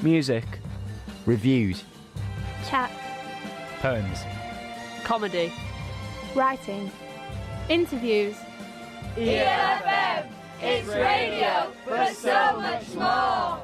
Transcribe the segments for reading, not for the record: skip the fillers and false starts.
Music. Reviewed. Chat. Poems. Comedy. Writing. Interviews. ELFM, it's radio, but so much more.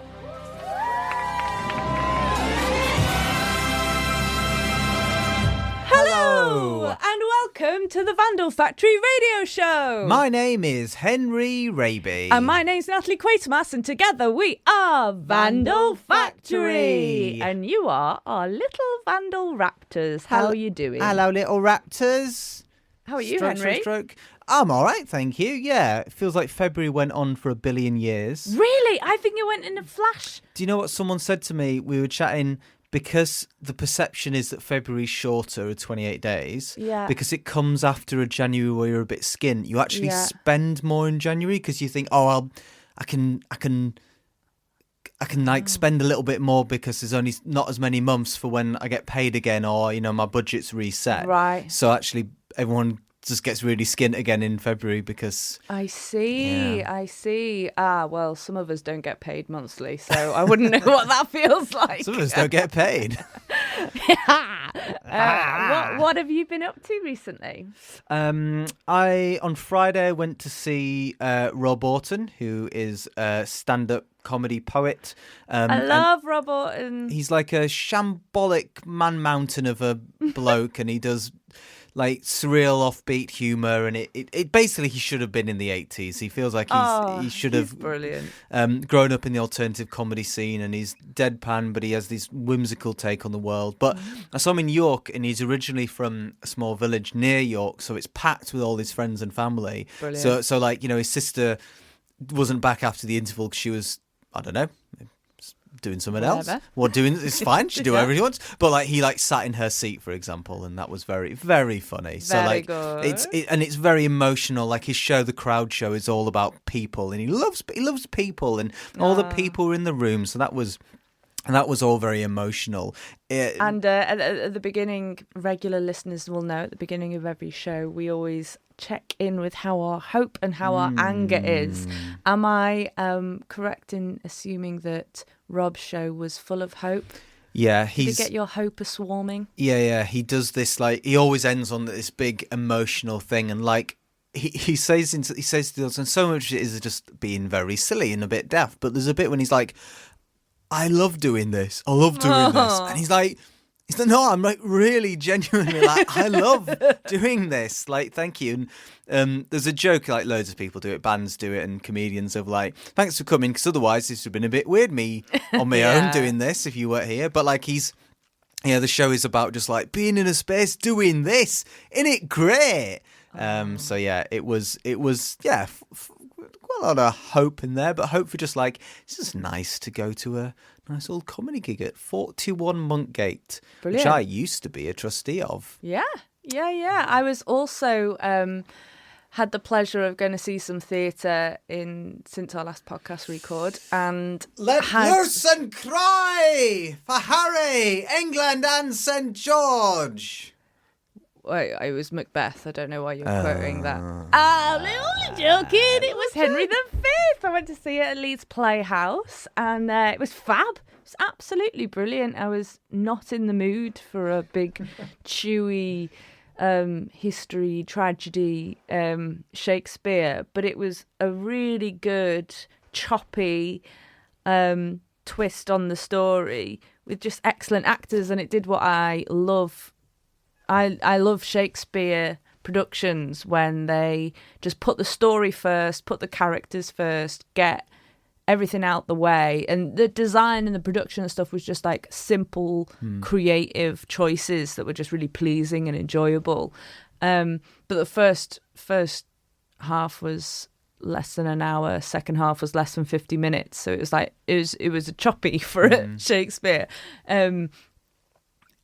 Hello and welcome to the Vandal Factory radio show. My name is Henry Raby. And my name's Natalie Quatermass, and together we are Vandal Factory. And you are our little Vandal Raptors. How are you doing? Hello, little raptors. How are you, Stroke, Henry? Stroke. I'm all right, thank you. Yeah, it feels like February went on for 1 billion years. Really? I think it went in a flash. Do you know what someone said to me? We were chatting because the perception is that February's shorter at 28 days. Yeah. Because it comes after a January where you're a bit skint. You actually spend more in January because you think, oh, I can like spend a little bit more because there's only not as many months for when I get paid again, or my budget's reset. Right. So actually, everyone just gets really skint again in February because... I see. Well, some of us don't get paid monthly, so I wouldn't know what that feels like. Some of us don't get paid. What have you been up to recently? On Friday went to see Rob Orton, who is a stand-up comedy poet. I love Rob Orton. He's like a shambolic man-mountain of a bloke, and he does like surreal offbeat humour, and it basically, he should have been in the 80s. He feels like he should have brilliant. Grown up in the alternative comedy scene, and he's deadpan, but he has this whimsical take on the world. But I saw him in York, and he's originally from a small village near York, so it's packed with all his friends and family. Brilliant. So like, his sister wasn't back after the interval because she was, I don't know, doing something else. It's fine. She do whatever she wants. But like, he sat in her seat, for example, and that was very, very funny. Very good. It's very emotional. Like, his show, The Crowd Show, is all about people, and he loves people, and all the people were in the room. So that was all very emotional. And at the beginning, regular listeners will know at the beginning of every show, we always check in with how our hope and how our anger is. Am I correct in assuming that Rob's show was full of hope? Yeah, Did it get your hope a-swarming? Yeah. He does this, he always ends on this big emotional thing, and he says to the audience, and so much of it is just being very silly and a bit daft. But there's a bit when he's like, I love doing this. I love doing this. And he's like, no, I'm like really genuinely like, I love doing this. Thank you. And there's a joke, loads of people do it, bands do it, and comedians of thanks for coming, because otherwise this would have been a bit weird, me on my own doing this if you weren't here. But the show is about just being in a space doing this. Isn't it great? So yeah, it was quite a lot of hope in there, but hope for just it's just nice to go to a nice old comedy gig at 41 Monkgate, Brilliant. which I used to be a trustee of. Yeah. I was also had the pleasure of going to see some theatre since our last podcast record, and Let loose and cry for Harry, England and St George. Wait, it was Macbeth. I don't know why you're quoting that. I'm only joking. It was Henry V. I went to see it at Leeds Playhouse, and it was fab. It was absolutely brilliant. I was not in the mood for a big, chewy history, tragedy, Shakespeare, but it was a really good, choppy twist on the story with just excellent actors, and it did what I love. I love Shakespeare productions when they just put the story first, put the characters first, get everything out the way. And the design and the production and stuff was just simple, creative choices that were just really pleasing and enjoyable. But the first half was less than an hour, second half was less than 50 minutes. So it was it was a choppy for Shakespeare.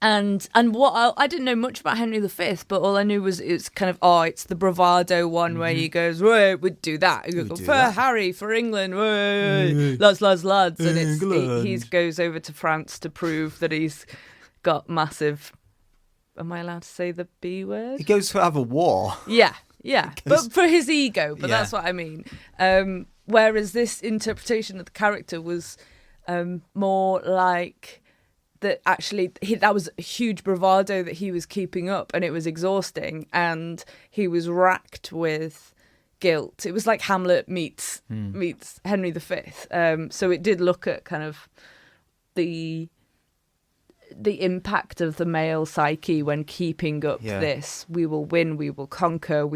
And what I didn't know much about Henry V, but all I knew was it's kind of it's the bravado one where he goes, "Right, we'd do that." He goes, Harry, for England, lads, and he goes over to France to prove that he's got massive. Am I allowed to say the B word? He goes to have a war. Yeah, but for his ego. But that's what I mean. Whereas this interpretation of the character was more like that actually that was a huge bravado that he was keeping up, and it was exhausting, and he was racked with guilt. It was like Hamlet meets Henry V. So it did look at kind of the impact of the male psyche when keeping up this. We will win, we will conquer,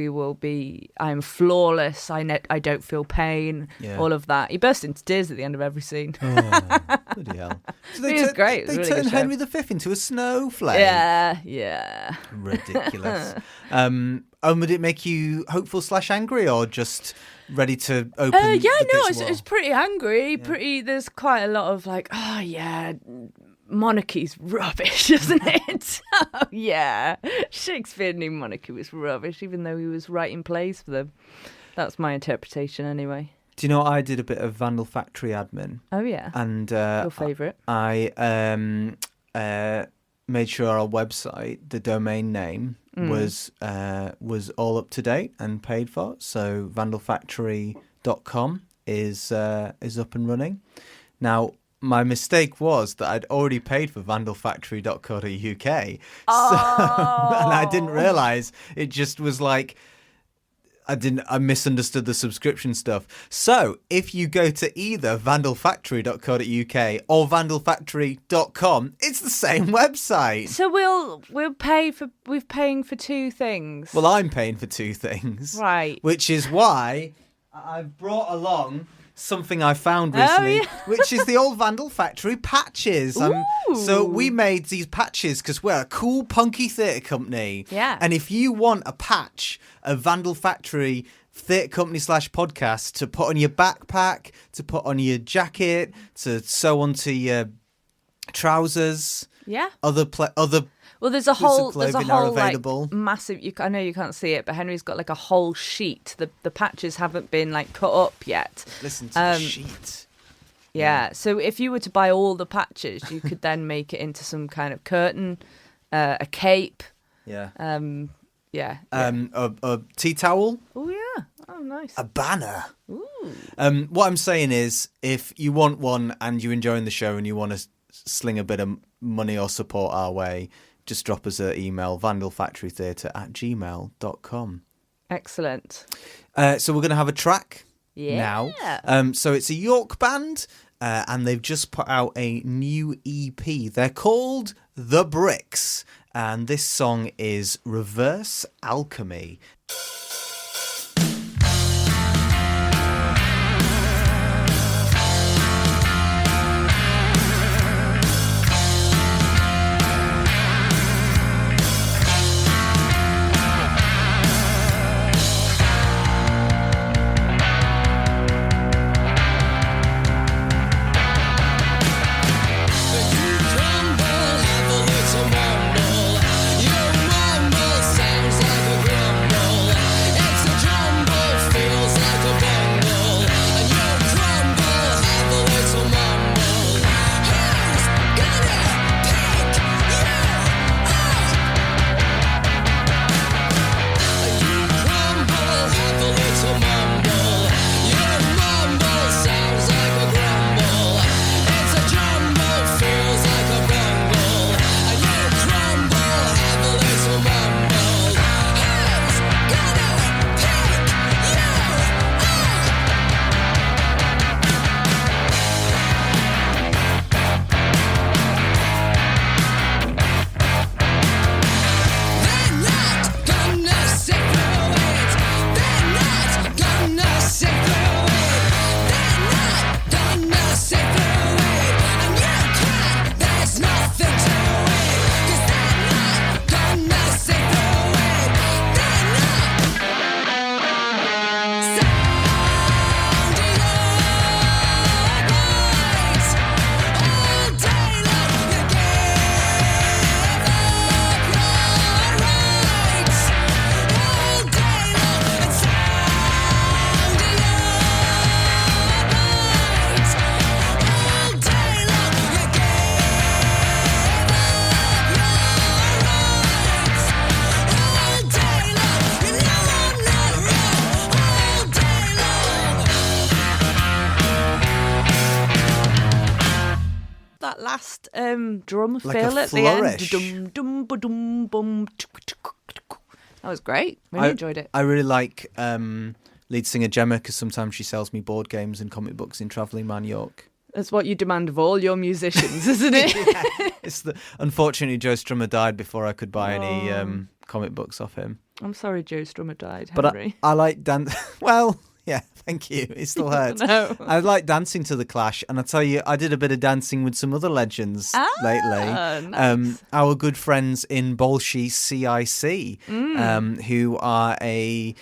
I'm flawless, I don't feel pain, all of that. He burst into tears at the end of every scene. Oh, bloody hell. So It was great. It was They a really turned good show. Henry V into a snowflake. Yeah. Ridiculous. And would it make you hopeful / angry, or just ready to open the pits wall? It's pretty angry. There's quite a lot of like, oh yeah, monarchy's rubbish, isn't it? Oh yeah, Shakespeare knew monarchy was rubbish, even though he was writing plays for them. That's my interpretation, anyway. Do you know I did a bit of Vandal Factory admin? Oh yeah, and your favourite? I made sure our website, the domain name, was all up to date and paid for. So vandalfactory.com is up and running now. My mistake was that I'd already paid for vandalfactory.co.uk. And I didn't realise. It just was like, I misunderstood the subscription stuff. So if you go to either vandalfactory.co.uk or vandalfactory.com, it's the same website. So we're paying for two things. Well, I'm paying for two things. Right. Which is why I've brought along something I found recently, which is the old Vandal Factory patches. So we made these patches because we're a cool, punky theatre company. Yeah. And if you want a patch of Vandal Factory theatre company / podcast to put on your backpack, to put on your jacket, to sew onto your trousers, Well, there's a whole like available. massive. I know you can't see it, but Henry's got like a whole sheet. The patches haven't been like cut up yet. Listen to the sheet. Yeah. So if you were to buy all the patches, you could then make it into some kind of curtain, a cape. Yeah. A tea towel. Oh yeah. Oh nice. A banner. Ooh. What I'm saying is, if you want one and you're enjoying the show and you want to sling a bit of money or support our way, just drop us an email, vandalfactorytheatre@gmail.com. Excellent. So we're going to have a track now. So it's a York band, and they've just put out a new EP. They're called The Bricks, and this song is Reverse Alchemy. Your mumble sounds like a grumble. fast drum Like fill a at the end. flourish. Dum, dum, ba-dum, bum, that was great. Really enjoyed it. I really like lead singer Gemma because sometimes she sells me board games and comic books in Travelling Man York. That's what you demand of all your musicians, isn't it? Unfortunately, Joe Strummer died before I could buy any comic books off him. I'm sorry Joe Strummer died, But Henry. I like dance. Well, yeah, thank you. It still hurts. No. I like dancing to the Clash, and I tell you, I did a bit of dancing with some other legends lately. Nice. Our good friends in Bolshee CIC, who are a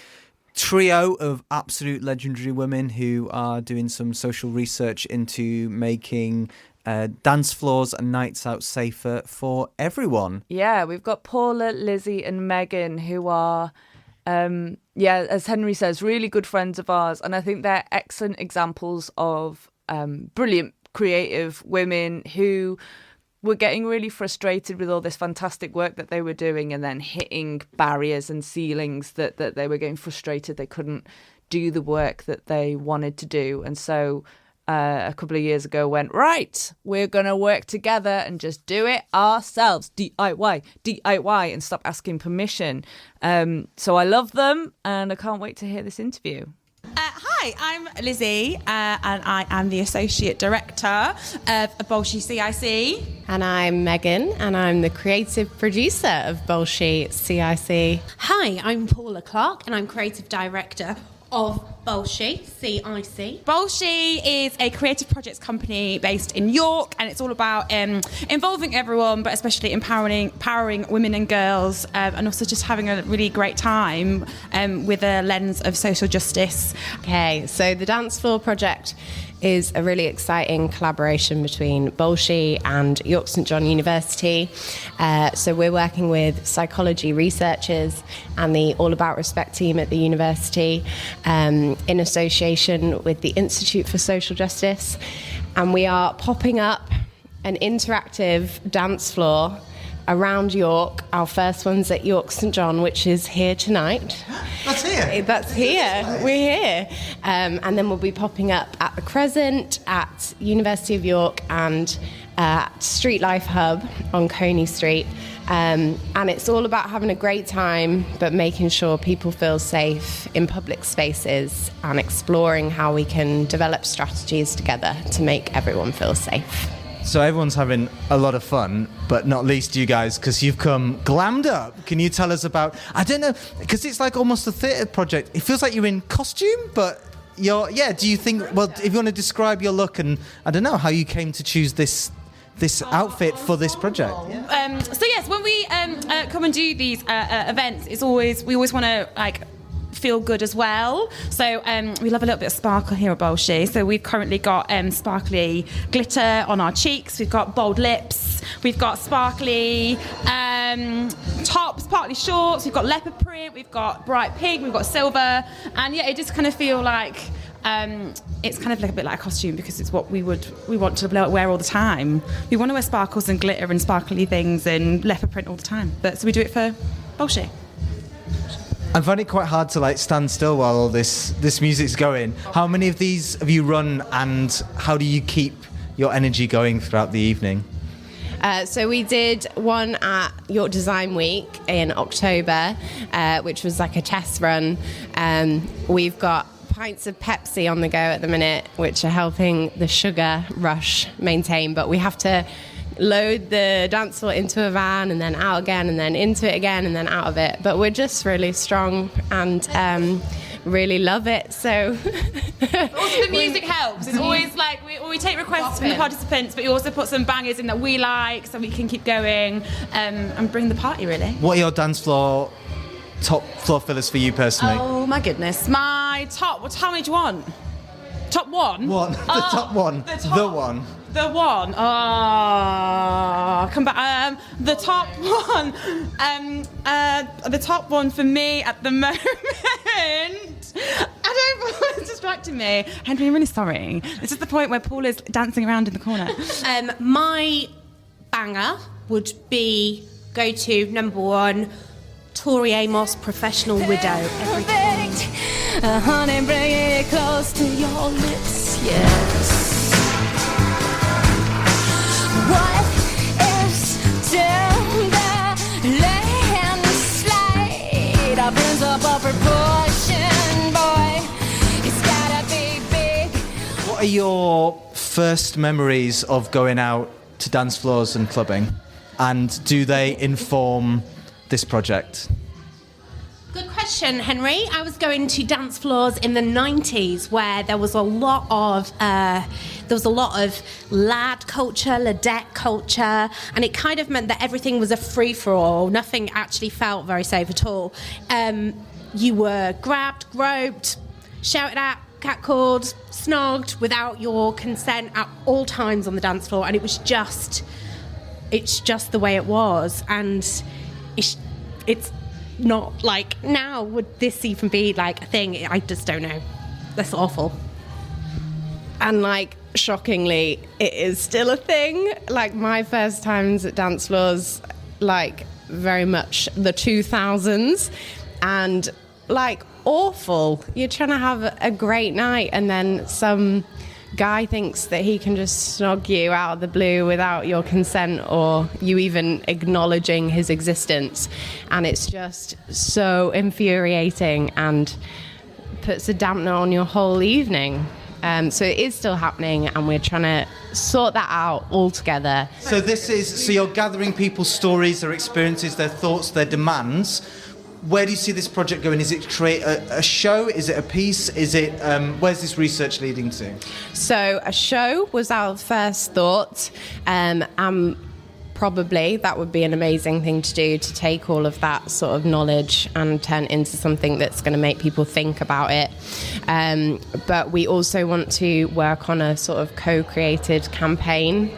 trio of absolute legendary women who are doing some social research into making dance floors and nights out safer for everyone. Yeah, we've got Paula, Lizzie and Megan who are, as Henry says, really good friends of ours. And I think they're excellent examples of brilliant creative women who were getting really frustrated with all this fantastic work that they were doing and then hitting barriers and ceilings that they were getting frustrated they couldn't do the work that they wanted to do. And so a couple of years ago went, right, we're going to work together and just do it ourselves. DIY and stop asking permission. So I love them and I can't wait to hear this interview. Hi, I'm Lizzie and I am the Associate Director of Bolshee CIC. And I'm Megan and I'm the Creative Producer of Bolshee CIC. Hi, I'm Paula Clark and I'm Creative Director of Bolshee CIC. Bolshee is a creative projects company based in York, and it's all about involving everyone, but especially empowering women and girls, and also just having a really great time with a lens of social justice. Okay, so the Dancefloor Project is a really exciting collaboration between Bolshee and York St John University. So we're working with psychology researchers and the All About Respect team at the university in association with the Institute for Social Justice. And we are popping up an interactive dance floor around York. Our first one's at York St John, which is here tonight. That's here? That's here. We're here. And then we'll be popping up at the Crescent, at University of York, and at Street Life Hub on Coney Street. And it's all about having a great time, but making sure people feel safe in public spaces and exploring how we can develop strategies together to make everyone feel safe. So everyone's having a lot of fun, but not least you guys, because you've come glammed up. Can you tell us about, I don't know, because it's like almost a theatre project. It feels like you're in costume, but do you think, well, if you want to describe your look and, I don't know, how you came to choose this outfit for this project. So yes, when we come and do these events, we always want to feel good as well. So we love a little bit of sparkle here at Bolshee. So we've currently got sparkly glitter on our cheeks. We've got bold lips. We've got sparkly tops, sparkly shorts. We've got leopard print. We've got bright pink. We've got silver. And yeah, it just kind of feel like it's kind of like a bit like a costume because it's what we want to wear all the time. We want to wear sparkles and glitter and sparkly things and leopard print all the time. So we do it for Bolshee. I find it quite hard to stand still while all this music's going. How many of these have you run, and how do you keep your energy going throughout the evening? So we did one at York Design Week in October, which was like a test run. We've got pints of Pepsi on the go at the minute, which are helping the sugar rush maintain, but we have to load the dance floor into a van and then out again and then into it again and then out of it. But we're just really strong and really love it. So also the music helps. It's always like we take requests from the participants, but you also put some bangers in that we like so we can keep going and bring the party really. What are your dance floor top floor fillers for you personally? Oh my goodness. My top, how many do you want? Top one? Top one. The one. The one. Oh, come back. The top one. The top one for me at the moment. It's distracting me. Henry, I'm really sorry. This is the point where Paul is dancing around in the corner. My banger would be go-to number one, Tori Amos, Professional Widow. Everything. Honey, bring it close to your lips, yes. What is the landslide? Our principal proportion, boy. It's gotta be big. What are your first memories of going out to dance floors and clubbing? And do they inform this project? Good question, Henry. I was going to dance floors in the 90s where there was a lot of lad culture, ladette culture, and it kind of meant that everything was a free-for-all. Nothing actually felt very safe at all. You were grabbed, groped, shouted at, catcalled, snogged without your consent at all times on the dance floor, and it's just the way it was. And it's not like, now would this even be like a thing? I just don't know. That's awful. And like, shockingly, it is still a thing. Like, my first times at dance floors, like, very much the 2000s, and like, awful. You're trying to have a great night, and then some guy thinks that he can just snog you out of the blue without your consent or you even acknowledging his existence, and it's just so infuriating and puts a dampener on your whole evening. So it is still happening, and we're trying to sort that out all together. So you're gathering people's stories, their experiences, their thoughts, their demands. Where do you see this project going? Is it to create a show? Is it a piece? Is it where's this research leading to? So a show was our first thought, probably that would be an amazing thing to do, to take all of that sort of knowledge and turn it into something that's going to make people think about it. But we also want to work on a sort of co-created campaign.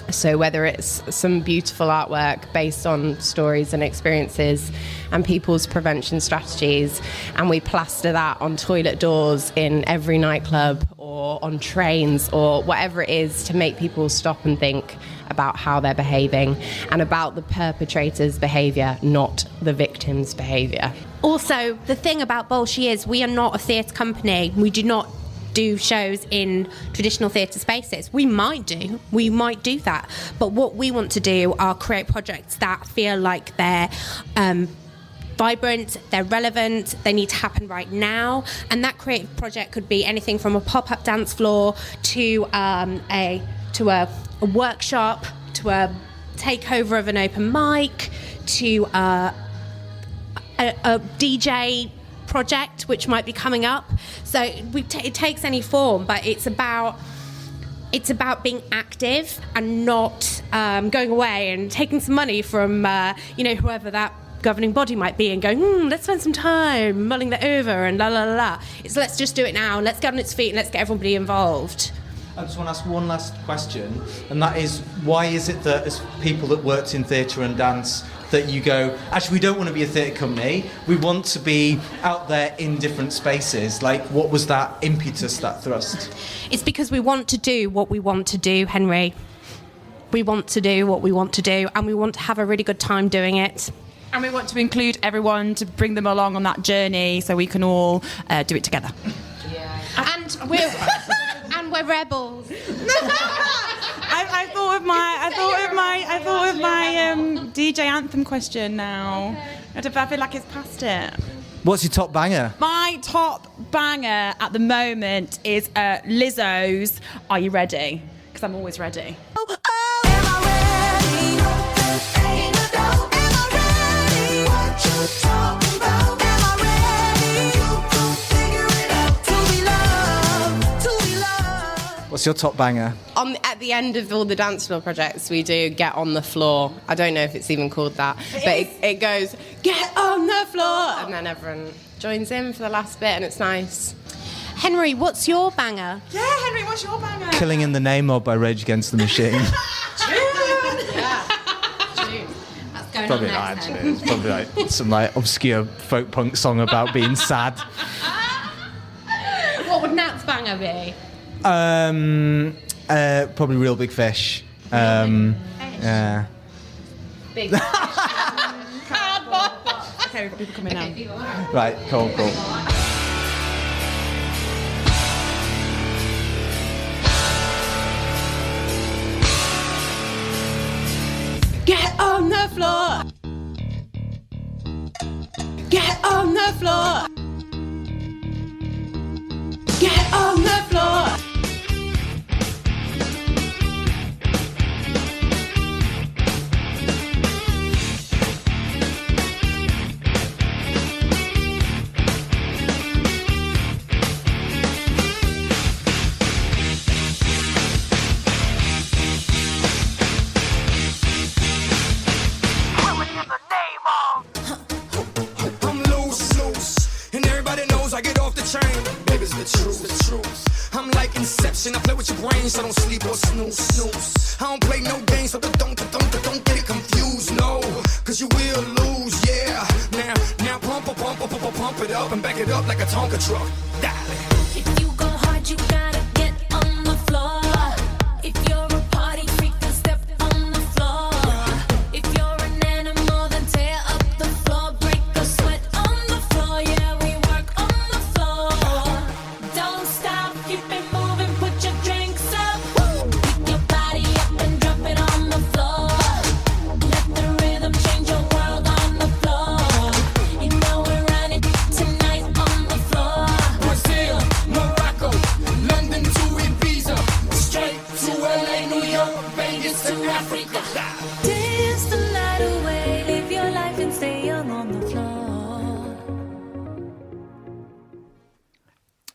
So whether it's some beautiful artwork based on stories and experiences and people's prevention strategies, and we plaster that on toilet doors in every nightclub or on trains or whatever it is, to make people stop and think about how they're behaving and about the perpetrator's behaviour, not the victim's behaviour. Also, the thing about Bolshee is we are not a theatre company. We do not do shows in traditional theatre spaces. We might do that, but what we want to do are create projects that feel like they're vibrant, they're relevant, they need to happen right now. And that creative project could be anything from a pop-up dance floor to a workshop, to a takeover of an open mic, to a DJ project which might be coming up. So it takes any form, but it's about being active and not going away and taking some money from whoever that governing body might be and going, let's spend some time mulling that over and la la la la. It's let's just do it now, let's get on its feet and let's get everybody involved. I just want to ask one last question, and that is, why is it that as people that worked in theatre and dance that you go, actually we don't want to be a theatre company, we want to be out there in different spaces? Like, what was that impetus, that thrust? It's because we want to do what we want to do, Henry. We want to do what we want to do, and we want to have a really good time doing it. And we want to include everyone, to bring them along on that journey so we can all do it together. Yeah. And we're rebels. I thought of my DJ anthem question now. Okay. I feel like it's past it. What's your top banger? My top banger at the moment is Lizzo's "Are You Ready?" Because I'm always ready. What's your top banger? At the end of all the Dancefloor projects, we do Get On The Floor. I don't know if it's even called that, but it goes, Get On The Floor! And then everyone joins in for the last bit, and it's nice. Henry, what's your banger? Yeah, Henry, what's your banger? Killing in the Name Of by Rage Against the Machine. That's going Probably on not, next, actually. It's probably like some obscure folk punk song about being sad. What would Nat's banger be? Probably Real Big Fish. Yeah. Big fish. Okay, we've got people coming now. Right, cool. floor. Get on the floor. I'm loose, and everybody knows I get off the train. Baby's the truth. I'm like Inception. I play with your brain, so don't sleep or snooze. I don't play no games, so don't get it confused. No, cause you will lose. Yeah. Now pump it up and back it up like a Tonka truck. Darling. If you go hard, you gotta get on the floor. If you're a party freak, then step on the floor. If you're an animal, then tear up the floor. Break a sweat on the floor. Yeah, we work on the floor. Don't stop, keep it moving, put your drinks up. Pick your body up and drop it on the floor. Let the rhythm change your world on the floor. You know we're running tonight on the floor. Brazil, Morocco, London to Ibiza, straight to LA, New York, Vegas to Africa. Dance the night away, live your life and stay young on the floor.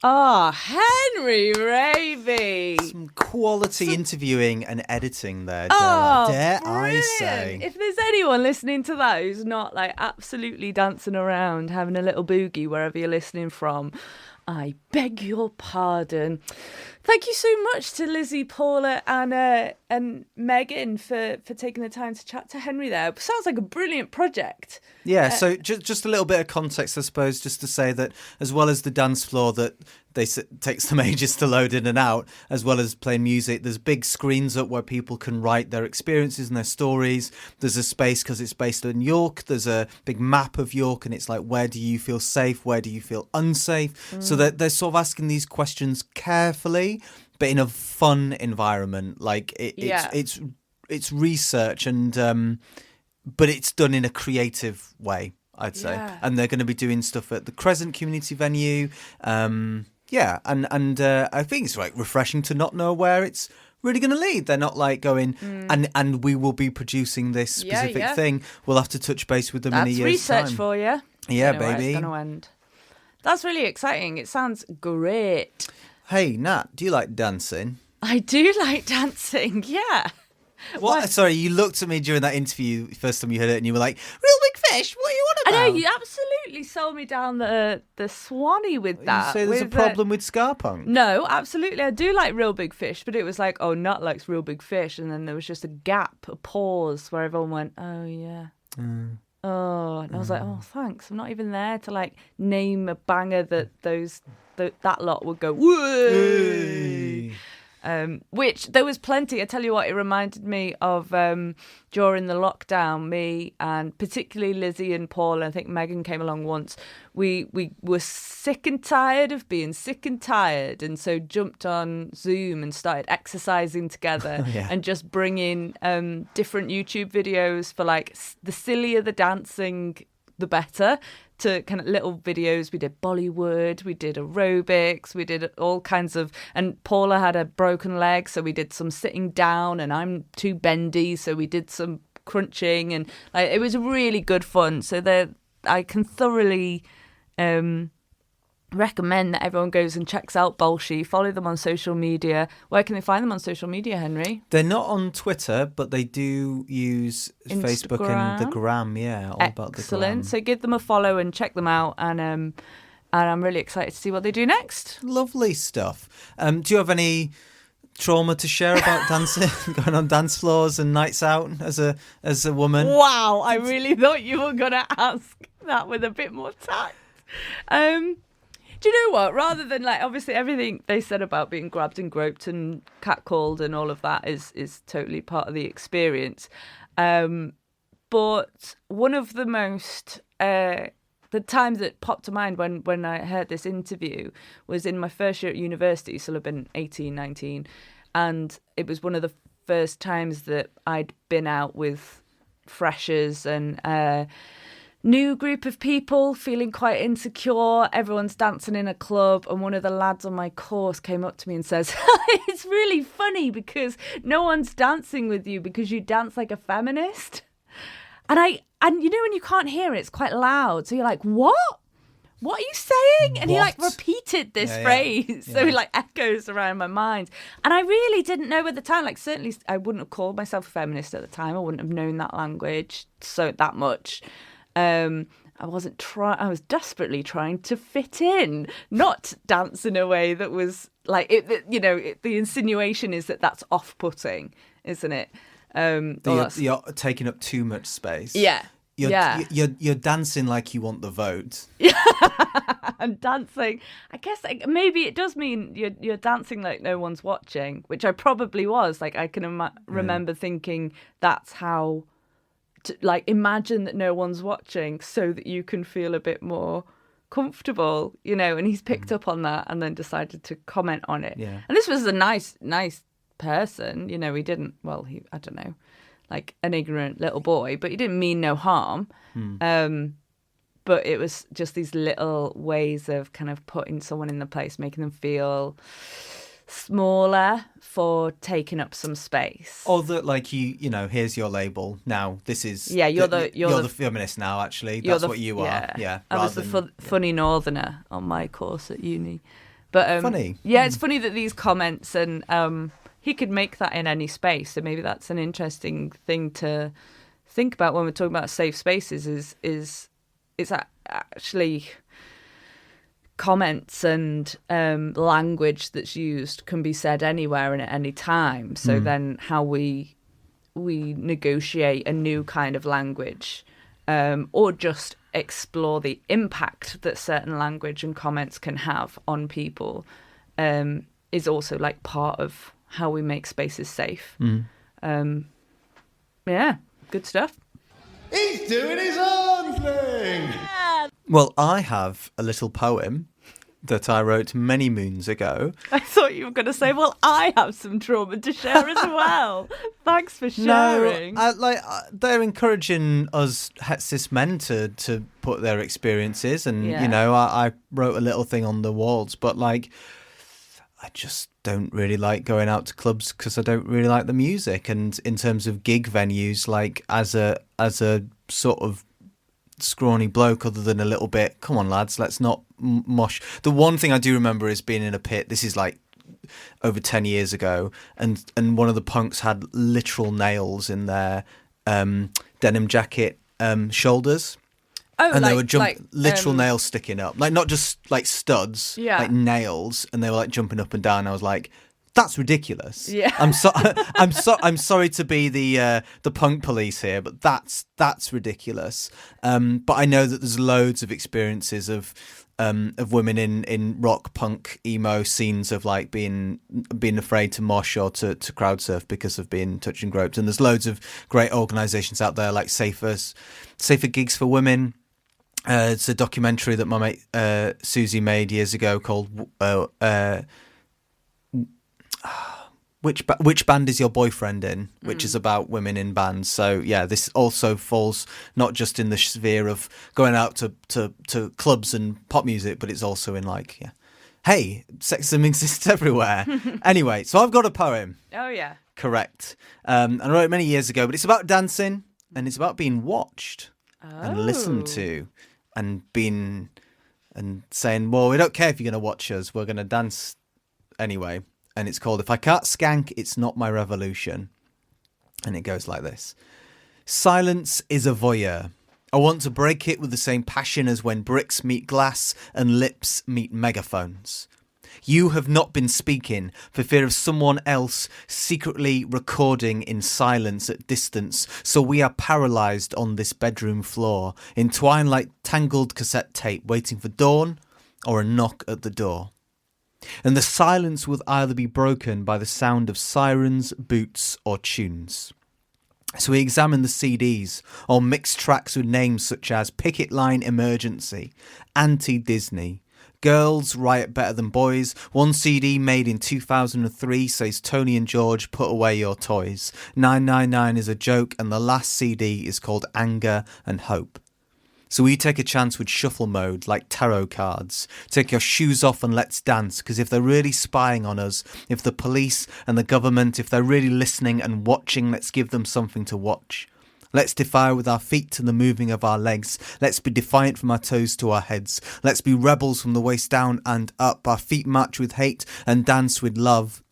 Oh, Henry Raby. Some quality interviewing and editing there, dare I say. If there's anyone listening to that who's not like absolutely dancing around, having a little boogie wherever you're listening from, I beg your pardon. Thank you so much to Lizzie, Paula, and Megan for taking the time to chat to Henry there. Sounds like a brilliant project. Yeah, so just a little bit of context, I suppose, just to say that as well as the dance floor that takes them ages to load in and out, as well as playing music, there's big screens up where people can write their experiences and their stories. There's a space, because it's based in York, there's a big map of York, and it's like, where do you feel safe? Where do you feel unsafe? So they're sort of asking these questions carefully, but in a fun environment. Like it's research, and but it's done in a creative way, I'd say. Yeah. And they're going to be doing stuff at the Crescent community venue. Yeah, and I think it's like refreshing to not know where it's really going to lead. They're not like going, and we will be producing this specific thing. We'll have to touch base with them in a year's time. That's research for you. Yeah, You know where baby. it's gonna end. That's really exciting. It sounds great. Hey, Nat, do you like dancing? I do like dancing, yeah. What? Sorry, you looked at me during that interview first time you heard it, and you were like, "Real big fish? What are you on I about?" know, you absolutely sold me down the Swanee with that. You say there's a with problem with ska punk? No, absolutely. I do like Real Big Fish, but it was like, oh, Nut likes Real Big Fish. And then there was just a gap, a pause where everyone went, oh, yeah. Oh, and I was like, oh, thanks. I'm not even there to like name a banger that that lot would go, whoa. Which there was plenty. I tell you what, it reminded me of during the lockdown, me and particularly Lizzie and Paul, and I think Megan came along once. We were sick and tired of being sick and tired, and so jumped on Zoom and started exercising together and just bringing different YouTube videos for like the sillier the dancing, the better. To kind of little videos. We did Bollywood, we did aerobics, we did all kinds of, and Paula had a broken leg, so we did some sitting down, and I'm too bendy, so we did some crunching, and like it was really good fun. So I can thoroughly recommend that everyone goes and checks out Bolshee. Follow them on social media. Where can they find them on social media, Henry? They're not on Twitter, but they do use Facebook and the Gram. Yeah, all about the Gram. Excellent. So give them a follow and check them out, and I'm really excited to see what they do next. Lovely stuff. Do you have any trauma to share about dancing, going on dance floors and nights out as a woman? Wow, I really thought you were going to ask that with a bit more tact. Do you know what? Rather than like, obviously everything they said about being grabbed and groped and catcalled and all of that is totally part of the experience. But one of the most, the times that popped to mind when I heard this interview was in my first year at university, so I've been 18, 19. And it was one of the first times that I'd been out with freshers and new group of people feeling quite insecure. Everyone's dancing in a club, and one of the lads on my course came up to me and says, it's really funny because no one's dancing with you because you dance like a feminist. And you know when you can't hear it, it's quite loud. So you're like, what? What are you saying? And he like repeated this phrase. So it like echoes around my mind. And I really didn't know at the time. Like certainly I wouldn't have called myself a feminist at the time. I wouldn't have known that language so that much. I was desperately trying to fit in, not dance in a way that was like, the insinuation is that that's off-putting, isn't it? You're taking up too much space. Yeah. You're dancing like you want the vote. I'm dancing. I guess maybe it does mean you're dancing like no one's watching, which I probably was. Like I can remember thinking that's how, imagine that no one's watching so that you can feel a bit more comfortable, and he's picked up on that and then decided to comment on it. Yeah. And this was a nice person, he didn't, I don't know, like an ignorant little boy, but he didn't mean no harm. But it was just these little ways of kind of putting someone in the place, making them feel smaller for taking up some space. Or that, like, here's your label. Now, this is... Yeah, you're the feminist now, actually. That's what you are. Yeah. I was the funny northerner on my course at uni. But funny. Yeah, it's funny that these comments and... he could make that in any space, so maybe that's an interesting thing to think about when we're talking about safe spaces. Is actually comments and language that's used can be said anywhere and at any time. So then, how we negotiate a new kind of language, or just explore the impact that certain language and comments can have on people, is also like part of how we make spaces safe. Yeah, good stuff. He's doing his own thing! Well, I have a little poem that I wrote many moons ago. I thought you were going to say, well, I have some trauma to share as well. Thanks for sharing. No, they're encouraging us cis men to put their experiences, and I wrote a little thing on the walls, but I just don't really like going out to clubs because I don't really like the music. And in terms of gig venues, as a sort of scrawny bloke, other than a little bit, come on lads, let's not mosh. The one thing I do remember is being in a pit. This is over 10 years ago, and one of the punks had literal nails in their denim jacket shoulders. Oh, and they were literal nails sticking up, not just studs, yeah, nails, and they were jumping up and down. I was like, that's ridiculous. Yeah, I'm sorry to be the punk police here, but that's ridiculous. But I know that there's loads of experiences of women in rock, punk, emo scenes of being afraid to mosh or to crowd surf because of being touched and groped. And there's loads of great organisations out there like Safer Gigs for Women. It's a documentary that my mate Susie made years ago called Which Band Is Your Boyfriend In? Which is about women in bands. So yeah, this also falls not just in the sphere of going out to clubs and pop music, but it's also in hey, sexism exists everywhere. Anyway, so I've got a poem. Oh yeah. Correct. And I wrote it many years ago, but it's about dancing, and it's about being watched and listened to, and saying, well, we don't care if you're going to watch us, we're going to dance anyway. And it's called If I Can't Skank, It's Not My Revolution. And it goes like this. Silence is a voyeur. I want to break it with the same passion as when bricks meet glass and lips meet megaphones. You have not been speaking for fear of someone else secretly recording in silence at distance, so we are paralysed on this bedroom floor, entwined like tangled cassette tape, waiting for dawn or a knock at the door. And the silence will either be broken by the sound of sirens, boots or tunes. So we examine the CDs or mixed tracks with names such as Picket Line Emergency, Anti-Disney, Girls Riot Better Than Boys. One CD made in 2003 says Tony and George, put away your toys. 999 is a joke, and the last CD is called Anger and Hope. So we take a chance with shuffle mode, like tarot cards. Take your shoes off and let's dance, because if they're really spying on us, if the police and the government, if they're really listening and watching, let's give them something to watch. Let's defy with our feet to the moving of our legs. Let's be defiant from our toes to our heads. Let's be rebels from the waist down and up. Our feet march with hate and dance with love.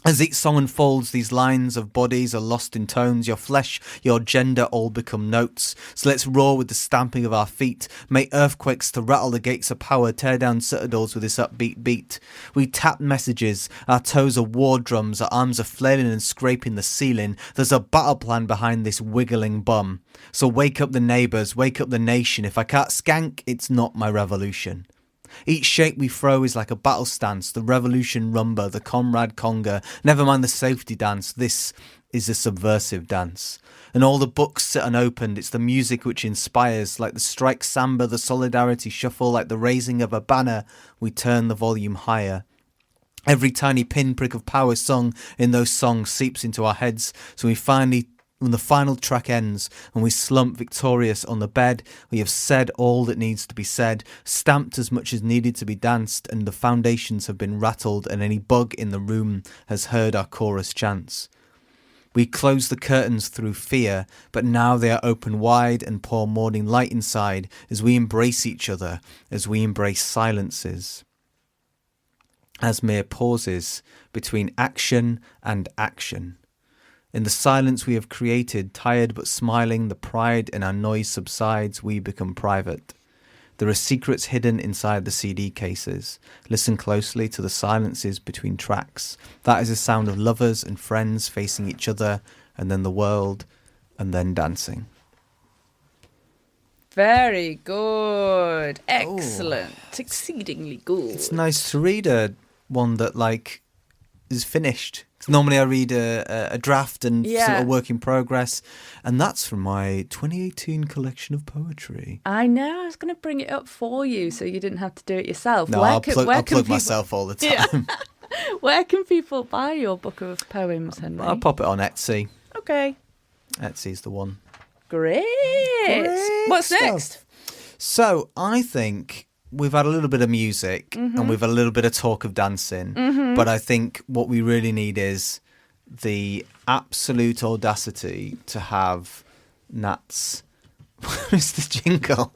As each song unfolds, these lines of bodies are lost in tones. Your flesh, your gender all become notes. So let's roar with the stamping of our feet. Make earthquakes to rattle the gates of power. Tear down citadels with this upbeat beat. We tap messages. Our toes are war drums. Our arms are flailing and scraping the ceiling. There's a battle plan behind this wiggling bum. So wake up the neighbours, wake up the nation. If I can't skank, it's not my revolution. Each shake we throw is like a battle stance, the revolution rumba, the comrade conga, never mind the safety dance, this is a subversive dance. And all the books sit unopened, it's the music which inspires, like the strike samba, the solidarity shuffle, like the raising of a banner, we turn the volume higher. Every tiny pinprick of power sung in those songs seeps into our heads, so when the final track ends and we slump victorious on the bed, we have said all that needs to be said, stamped as much as needed to be danced, and the foundations have been rattled and any bug in the room has heard our chorus chants. We close the curtains through fear, but now they are open wide and pour morning light inside as we embrace each other, as we embrace silences. As mere pauses between action and action. In the silence we have created, tired but smiling, the pride in our noise subsides, we become private. There are secrets hidden inside the CD cases. Listen closely to the silences between tracks. That is the sound of lovers and friends facing each other, and then the world, and then dancing. Very good. Excellent. Exceedingly good. It's nice to read one that, like, is finished. Normally I read a draft and sort of work in progress, and that's from my 2018 collection of poetry. I know, I was going to bring it up for you so you didn't have to do it yourself. No, I'll plug myself all the time. Yeah. Where can people buy your book of poems, Henry? I'll pop it on Etsy. Okay. Etsy's the one. Great. What's next? So I think we've had a little bit of music and we've had a little bit of talk of dancing, but I think what we really need is the absolute audacity to have Nat's. Where is the jingle?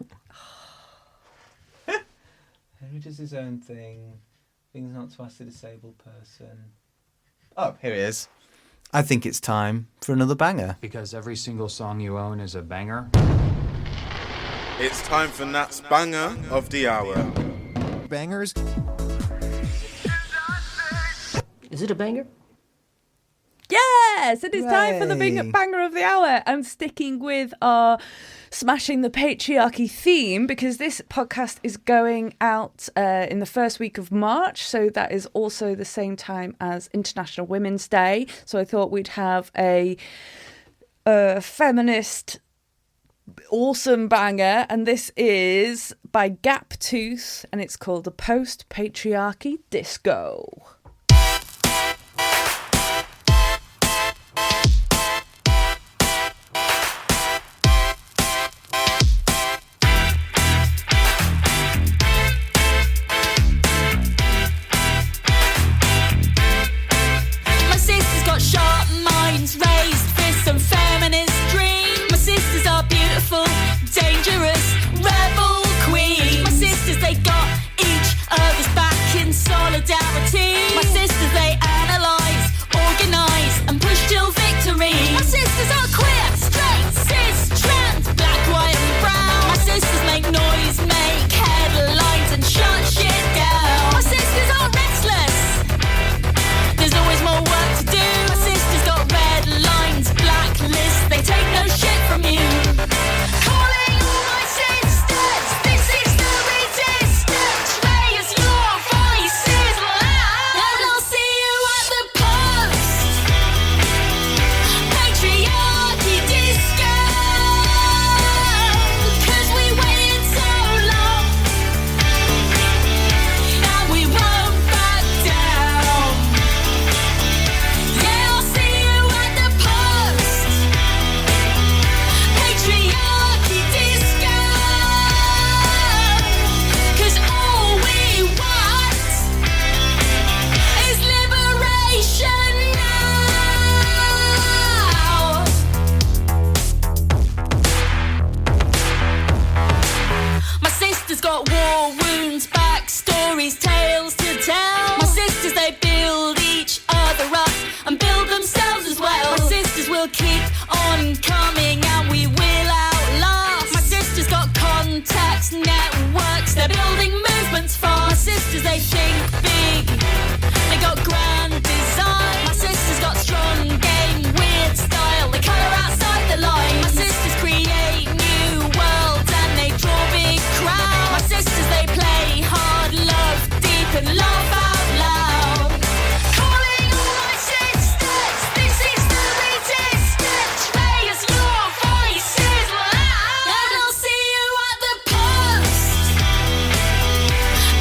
Henry does his own thing. Things not to ask a disabled person. Oh, here he is. I think it's time for another banger. Because every single song you own is a banger. It's time for Nat's banger of the hour. Bangers? Is it a banger? Yes, it is time for the banger of the hour. I'm sticking with our Smashing the Patriarchy theme because this podcast is going out in the first week of March. So that is also the same time as International Women's Day. So I thought we'd have a feminist awesome banger, and this is by Gaptooth and it's called The Post-Patriarchy Disco. My sister's got sharp minds, raised fists and feminist dreams. My sisters are beautiful, dangerous, rebel queens. My sisters, they got each other's back in solidarity. My sisters, they analyse, organise and push till victory. My sisters are queer, straight, cis, trans, black, white and brown. My sisters make noise, make headlines and shut shit down. My sisters are restless, there's always more work to do. My sisters got red lines, blacklists, they take no shit from you. Calling all my sisters, this is the resistance. Raise your voices loud. tales to tell. My sisters, they build each other up and build themselves as well. My sisters will keep on coming and we will outlast. My sisters got contacts, networks, they're building movements fast. My sisters, they think big, they got grand design. My sisters got strong game, weird style, they colour outside the line. My sisters create new worlds and they draw big crowds. My sisters, they play hard, love deep and laugh out loud. Calling all my sisters, this is the resistance. Raise your voices loud, and I'll see you at the post.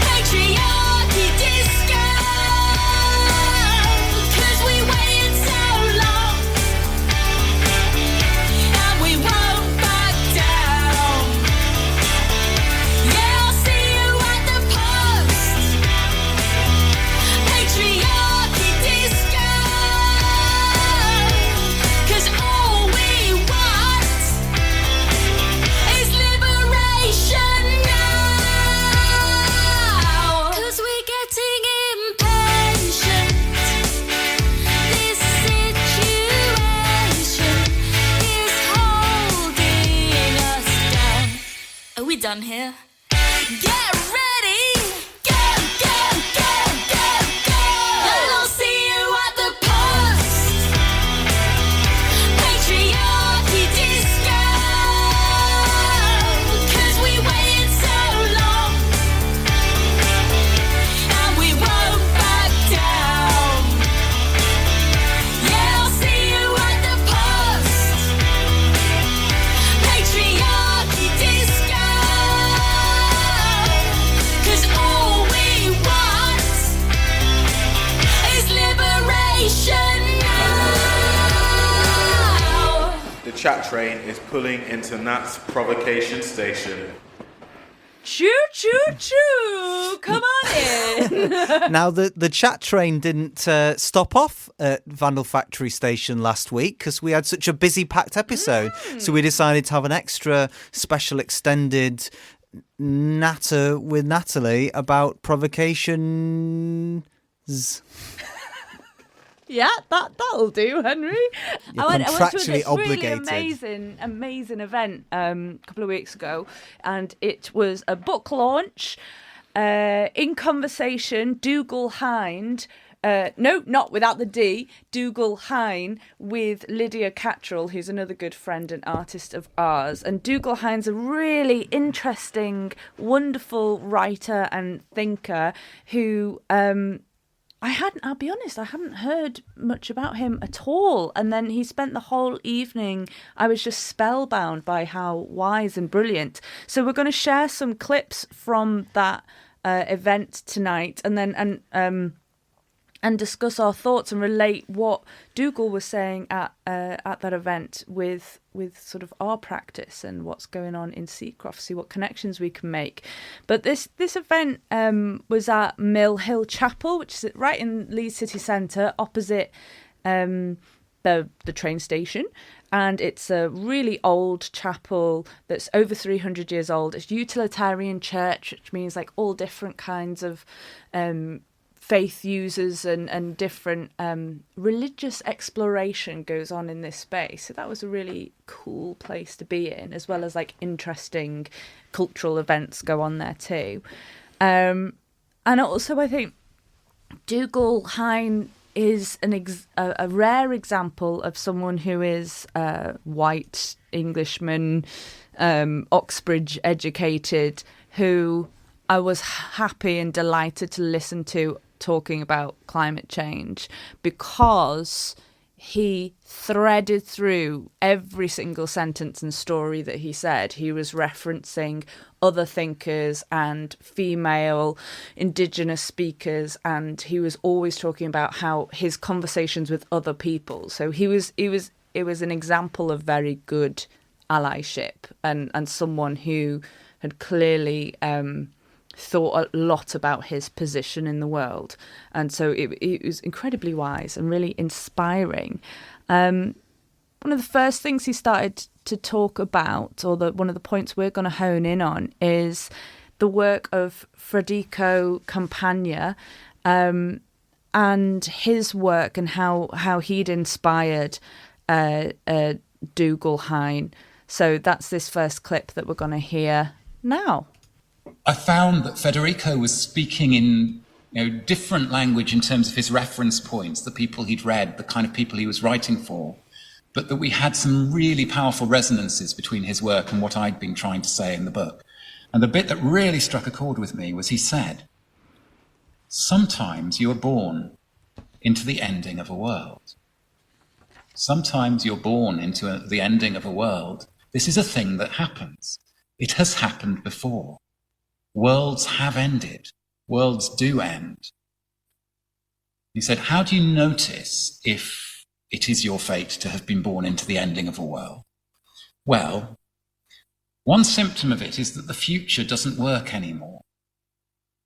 Patriarchy disco, 'cause we waited so long, and we won't back down. Yeah, I'll see you at the post. Patriarchy disco, 'cause all we want is liberation now. 'Cause we're getting impatient. This situation is holding us down. Are we done here? Get ready! Go, go, go, go, go! And I'll see you at the post. Patriarchy disco, 'cause we waited so long, and we won't back down. Yeah, I'll see you at the post. Patriarchy disco, 'cause all we want is liberation now. The chat train is pulling into Nat's provocation station. Choo choo choo! Come on in. Now, the chat train didn't stop off at Vandal Factory Station last week because we had such a busy, packed episode. So we decided to have an extra special extended natter with Natalie about provocations. Yeah, that'll do, Henry. You're I went to contractually this obligated. really amazing event a couple of weeks ago, and it was a book launch. In conversation, Dougald Hine. No, not without the D. Dougald Hine with Lydia Cattrall, who's another good friend and artist of ours. And Dougald Hine's a really interesting, wonderful writer and thinker who I'll be honest, I hadn't heard much about him at all. And then he spent the whole evening, I was just spellbound by how wise and brilliant. So we're going to share some clips from that event tonight, and then and discuss our thoughts and relate what Dougald was saying at that event with sort of our practice and what's going on in Seacroft, see what connections we can make. But this event was at Mill Hill Chapel, which is right in Leeds city centre, opposite the train station. And it's a really old chapel that's over 300 years old. It's a utilitarian church, which means like all different kinds of faith users and different religious exploration goes on in this space. So that was a really cool place to be in, as well as like interesting cultural events go on there too. And also I think Dougald Hine is a rare example of someone who is white Englishman, Oxbridge educated, who I was happy and delighted to listen to talking about climate change, because he threaded through every single sentence and story that he said. He was referencing other thinkers and female Indigenous speakers, and he was always talking about how his conversations with other people. So it was an example of very good allyship and someone who had clearly thought a lot about his position in the world. And so it was incredibly wise and really inspiring. One of the first things he started to talk about, or one of the points we're going to hone in on, is the work of Federico Campagna and his work and how he'd inspired Dougald Hine. So that's this first clip that we're going to hear now. I found that Federico was speaking in different language in terms of his reference points, the people he'd read, the kind of people he was writing for, but that we had some really powerful resonances between his work and what I'd been trying to say in the book. And the bit that really struck a chord with me was he said, "Sometimes you are born into the ending of a world. Sometimes you're born into the ending of a world. This is a thing that happens. It has happened before. Worlds have ended. Worlds do end." He said, how do you notice if it is your fate to have been born into the ending of a world? Well, one symptom of it is that the future doesn't work anymore.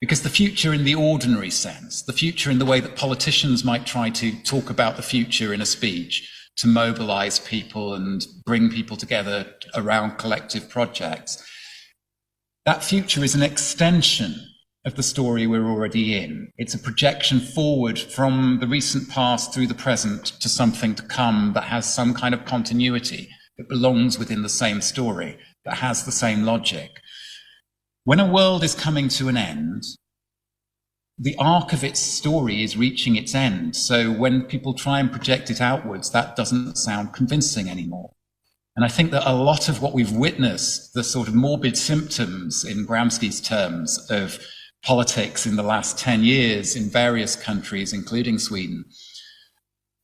Because the future in the ordinary sense, the future in the way that politicians might try to talk about the future in a speech to mobilize people and bring people together around collective projects, that future is an extension of the story we're already in. It's a projection forward from the recent past through the present to something to come that has some kind of continuity, that belongs within the same story, that has the same logic. When a world is coming to an end, the arc of its story is reaching its end. So when people try and project it outwards, that doesn't sound convincing anymore. And I think that a lot of what we've witnessed, the sort of morbid symptoms in Gramsci's terms of politics in the last 10 years in various countries, including Sweden,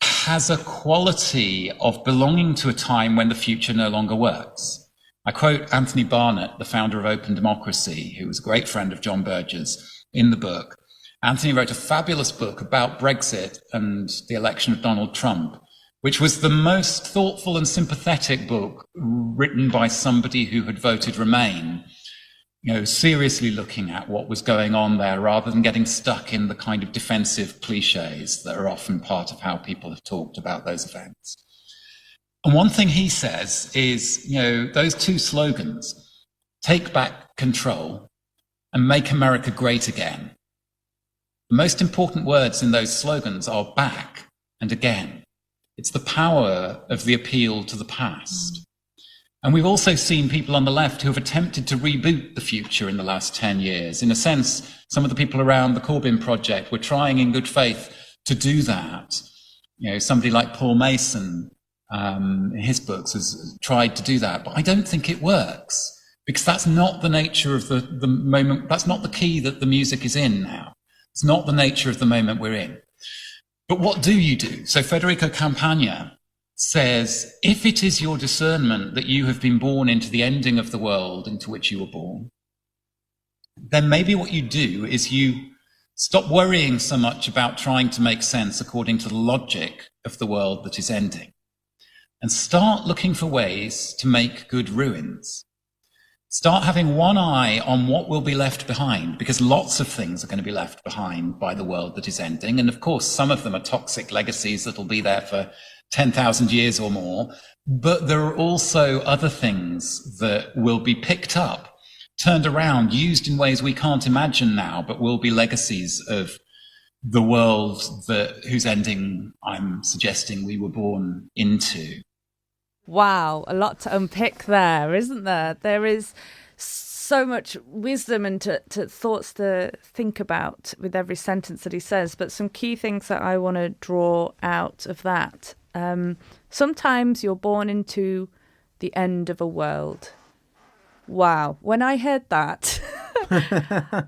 has a quality of belonging to a time when the future no longer works. I quote Anthony Barnett, the founder of Open Democracy, who was a great friend of John Burge's, in the book. Anthony wrote a fabulous book about Brexit and the election of Donald Trump, which was the most thoughtful and sympathetic book written by somebody who had voted Remain, seriously looking at what was going on there rather than getting stuck in the kind of defensive cliches that are often part of how people have talked about those events. And one thing he says is, those two slogans, take back control and make America great again. The most important words in those slogans are back and again. It's the power of the appeal to the past. And we've also seen people on the left who have attempted to reboot the future in the last 10 years. In a sense, some of the people around the Corbyn Project were trying in good faith to do that. Somebody like Paul Mason, in his books, has tried to do that. But I don't think it works, because that's not the nature of the moment. That's not the key that the music is in now. It's not the nature of the moment we're in. But what do you do? So Federico Campagna says, if it is your discernment that you have been born into the ending of the world into which you were born, then maybe what you do is you stop worrying so much about trying to make sense according to the logic of the world that is ending, and start looking for ways to make good ruins. Start having one eye on what will be left behind, because lots of things are going to be left behind by the world that is ending. And of course, some of them are toxic legacies that will be there for 10,000 years or more. But there are also other things that will be picked up, turned around, used in ways we can't imagine now, but will be legacies of the world whose ending I'm suggesting we were born into. Wow, a lot to unpick there, isn't there? There is so much wisdom and to thoughts to think about with every sentence that he says, but some key things that I want to draw out of that. Sometimes you're born into the end of a world. Wow, when I heard that,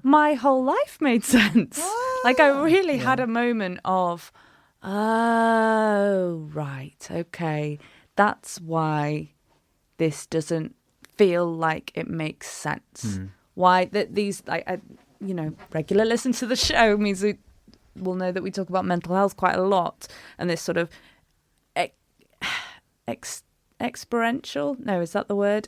my whole life made sense. Like I really had a moment of, oh, right, okay. That's why this doesn't feel like it makes sense. Why that these, regular listen to the show means we will know that we talk about mental health quite a lot, and this sort of experiential. No, is that the word?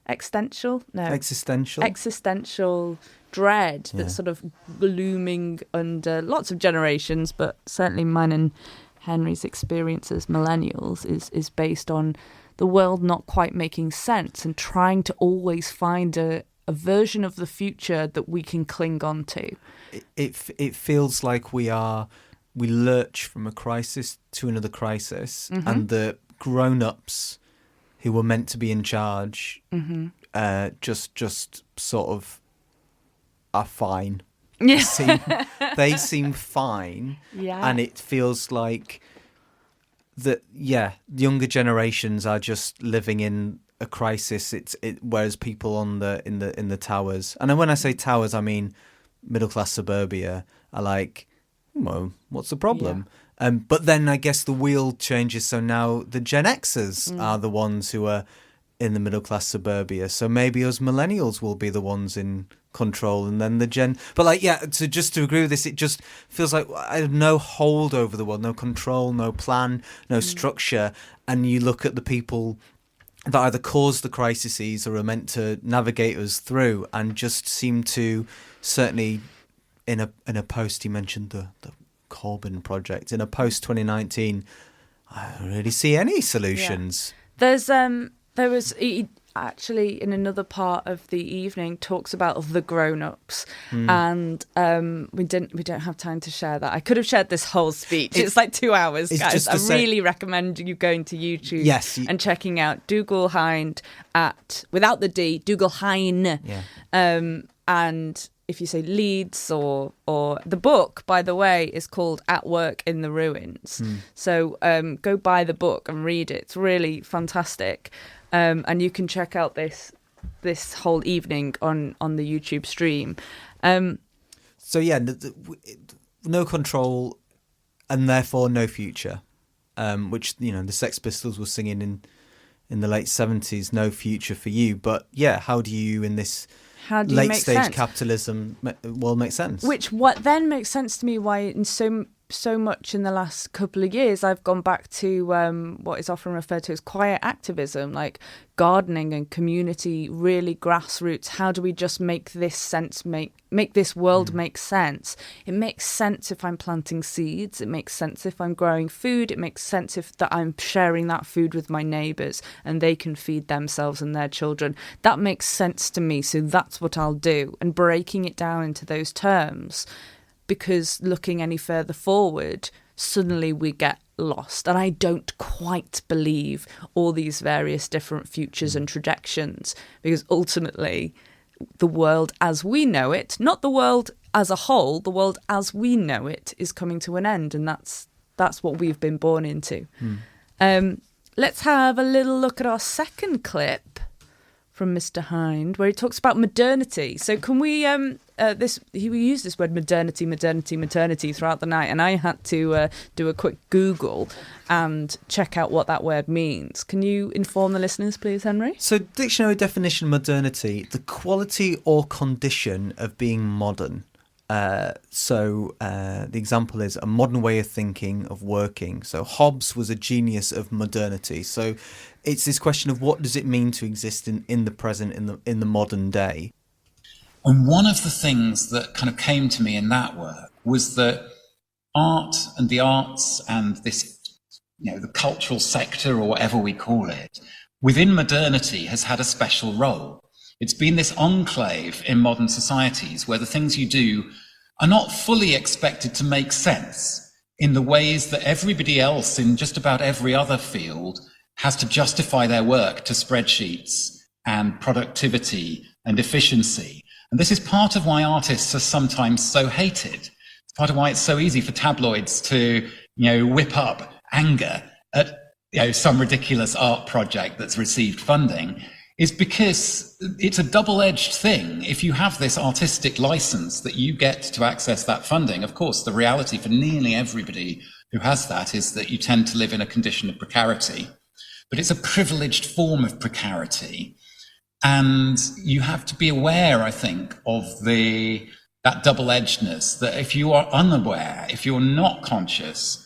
Existential? No. Existential dread that's sort of looming under lots of generations, but certainly mine and Henry's experience as millennials is based on the world not quite making sense and trying to always find a a version of the future that we can cling on to. It feels like we lurch from a crisis to another crisis, and the grown-ups who were meant to be in charge just sort of are fine. Yeah. They seem fine, and it feels like that. Yeah, younger generations are just living in a crisis. Whereas people in the towers, and when I say towers, I mean middle class suburbia, are like, well, what's the problem? Yeah. But then I guess the wheel changes, so now the Gen Xers are the ones who are in the middle class suburbia. So maybe us millennials will be the ones in control, and then the Gen. But like, yeah, to agree with this, it just feels like I have no hold over the world, no control, no plan, no structure. And you look at the people that either cause the crises or are meant to navigate us through, and just seem to, certainly in a post, he mentioned the Corbyn project, in a post 2019, I don't really see any solutions. Yeah. There was actually, in another part of the evening, talks about the grown-ups, and we don't have time to share that. I could have shared this whole speech. It's like 2 hours, guys. I really recommend you going to YouTube and checking out Dougald Hine without the D, Dougald Hine. Yeah. And if you say Leeds or the book, by the way, is called At Work in the Ruins. So go buy the book and read it. It's really fantastic. And you can check out this whole evening on the YouTube stream. So yeah, no control and therefore no future, which, you know, the Sex Pistols were singing in the late 70s, no future for you. But yeah, how do you in this late stage capitalism world make sense? What then makes sense to me why in so much in the last couple of years I've gone back to what is often referred to as quiet activism, like gardening and community, really grassroots. How do we just make this sense, make this world make sense? It makes sense if I'm planting seeds. It makes sense if I'm growing food. It makes sense if that I'm sharing that food with my neighbours and they can feed themselves and their children. That makes sense to me, so that's what I'll do. And breaking it down into those terms, because looking any further forward, suddenly we get lost. And I don't quite believe all these various different futures and trajections, because ultimately the world as we know it, not the world as a whole, the world as we know it is coming to an end. And that's what we've been born into. Let's have a little look at our second clip from Mr. Hine, where he talks about modernity. So can we he used this word modernity throughout the night, and I had to do a quick Google and check out what that word means. Can you inform the listeners, please, Henry? So, dictionary definition: modernity, the quality or condition of being modern. The example is a modern way of thinking, of working. So Hobbes was a genius of modernity. So it's this question of what does it mean to exist in the present, in the modern day. And one of the things that kind of came to me in that work was that art and the arts and this, you know, the cultural sector or whatever we call it, within modernity has had a special role. It's been this enclave in modern societies where the things you do are not fully expected to make sense in the ways that everybody else in just about every other field has to justify their work to spreadsheets and productivity and efficiency. And this is part of why artists are sometimes so hated. It's part of why it's so easy for tabloids to, you know, whip up anger at, you know, some ridiculous art project that's received funding, is because it's a double-edged thing. If you have this artistic license that you get to access that funding, of course, the reality for nearly everybody who has that is that you tend to live in a condition of precarity. But it's a privileged form of precarity. And you have to be aware, I think, of that double-edgedness, that if you are unaware, if you're not conscious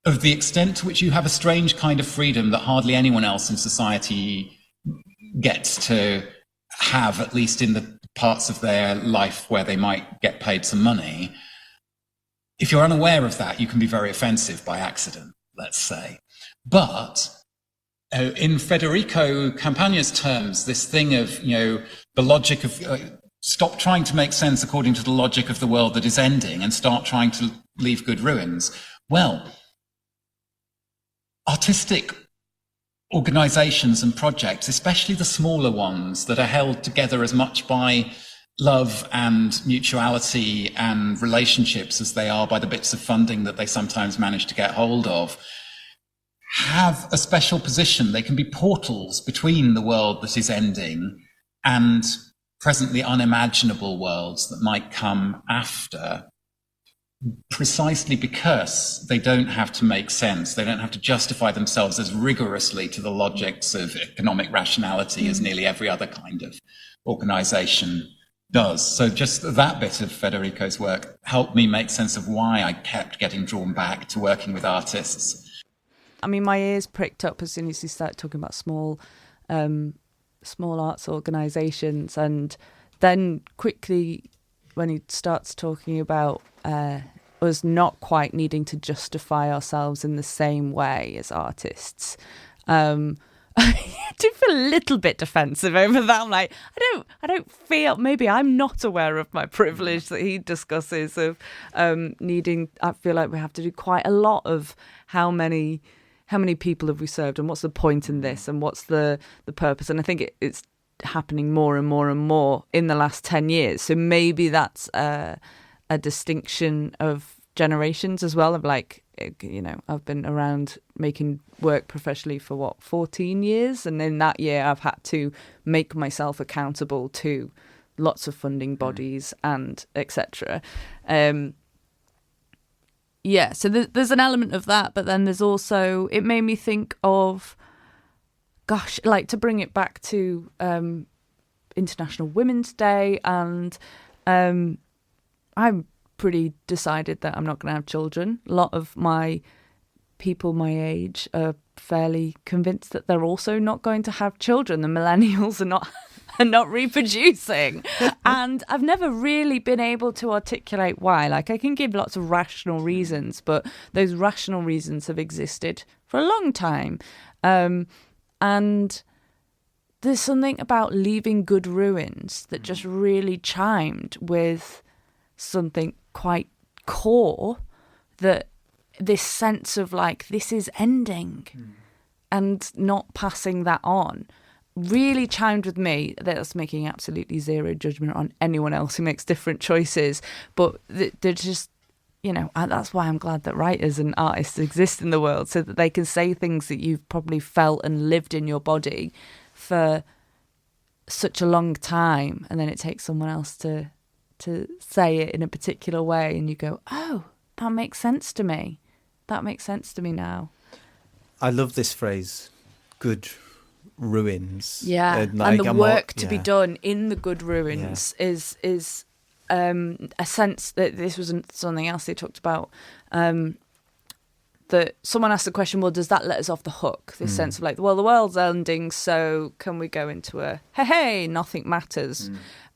of the extent to which you have a strange kind of freedom that hardly anyone else in society gets to have, at least in the parts of their life where they might get paid some money. If you're unaware of that, you can be very offensive by accident, let's say. But in Federico Campagna's terms, this thing of, the logic of stop trying to make sense according to the logic of the world that is ending and start trying to leave good ruins. Well, artistic organizations and projects, especially the smaller ones that are held together as much by love and mutuality and relationships as they are by the bits of funding that they sometimes manage to get hold of, have a special position. They can be portals between the world that is ending and presently unimaginable worlds that might come after, precisely because they don't have to make sense. They don't have to justify themselves as rigorously to the logics of economic rationality as nearly every other kind of organization does. So just that bit of Federico's work helped me make sense of why I kept getting drawn back to working with artists. I mean, my ears pricked up as soon as he started talking about small arts organisations, and then quickly when he starts talking about us not quite needing to justify ourselves in the same way as artists. I do feel a little bit defensive over that. I'm like, I don't feel, maybe I'm not aware of my privilege that he discusses of needing. I feel like we have to do quite a lot of how many people have we served and what's the point in this and what's the purpose. And I think it's happening more and more and more in the last 10 years. So maybe that's a distinction of generations as well, of like, I've been around making work professionally for 14 years, and in that year I've had to make myself accountable to lots of funding bodies and etc. So there's an element of that, but then there's also, it made me think of, gosh, like to bring it back to International Women's Day, and I'm pretty decided that I'm not going to have children. A lot of my people my age are fairly convinced that they're also not going to have children. The millennials are not reproducing. And I've never really been able to articulate why. Like, I can give lots of rational reasons, but those rational reasons have existed for a long time. And there's something about leaving good ruins that just really chimed with something quite core, that this sense of like, this is ending and not passing that on really chimed with me. That's making absolutely zero judgment on anyone else who makes different choices, but they're just, that's why I'm glad that writers and artists exist in the world, so that they can say things that you've probably felt and lived in your body for such a long time, and then it takes someone else to say it in a particular way, and you go, oh, that makes sense to me. That makes sense to me now. I love this phrase, good ruins. Yeah, and the work to be done in the good ruins is a sense that this was something else they talked about, that someone asked the question, well, does that let us off the hook? This sense of like, well, the world's ending, so can we go into a, hey, nothing matters?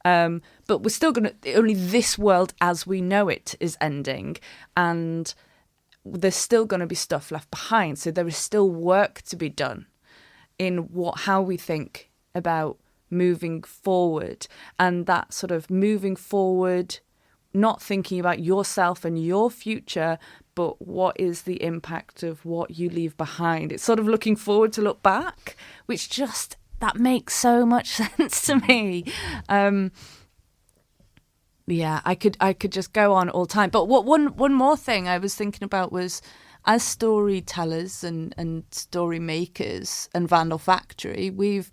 But we're still going to, only this world as we know it is ending, and there's still going to be stuff left behind. So there is still work to be done in how we think about moving forward, and that sort of moving forward, not thinking about yourself and your future, but what is the impact of what you leave behind. It's sort of looking forward to look back, which just, that makes so much sense to me. I could just go on all time. But one more thing I was thinking about was, as storytellers and story makers and Vandal Factory, we've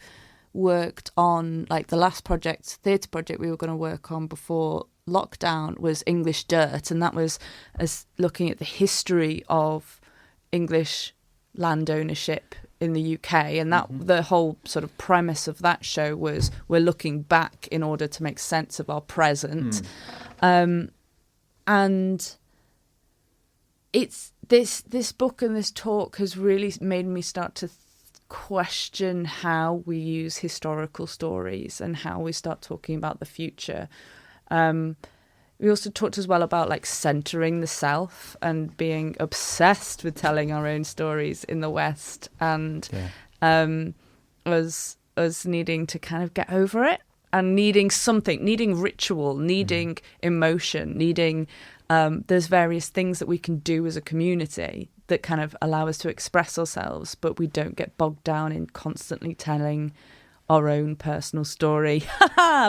worked on, like, the last theatre project we were going to work on before lockdown was English Dirt, and that was as looking at the history of English land ownership in the UK, and that the whole sort of premise of that show was we're looking back in order to make sense of our present. And it's this book and this talk has really made me start to question how we use historical stories and how we start talking about the future. We also talked as well about like centering the self and being obsessed with telling our own stories in the West, and us needing to kind of get over it and needing something, needing ritual, needing emotion, needing there's various things that we can do as a community that kind of allow us to express ourselves, but we don't get bogged down in constantly telling our own personal story,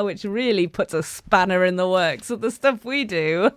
which really puts a spanner in the works of the stuff we do.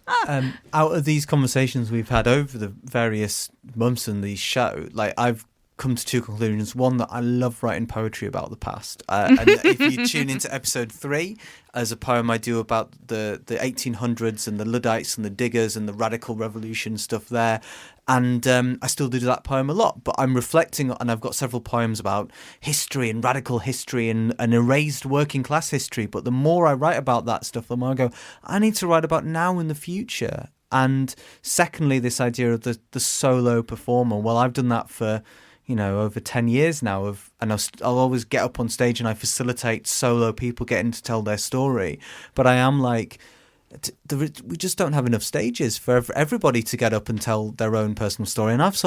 Out of these conversations we've had over the various months in the show, like I've come to two conclusions. One, that I love writing poetry about the past. And if you tune into episode 3, as a poem I do about the 1800s and the Luddites and the diggers and the radical revolution stuff there. And I still do that poem a lot, but I'm reflecting, and I've got several poems about history and radical history and erased working class history. But the more I write about that stuff, the more I go, I need to write about now and the future. And secondly, this idea of the solo performer. Well, I've done that for, over 10 years now, and I'll always get up on stage and I facilitate solo people getting to tell their story. But I am like, we just don't have enough stages for everybody to get up and tell their own personal story. And I've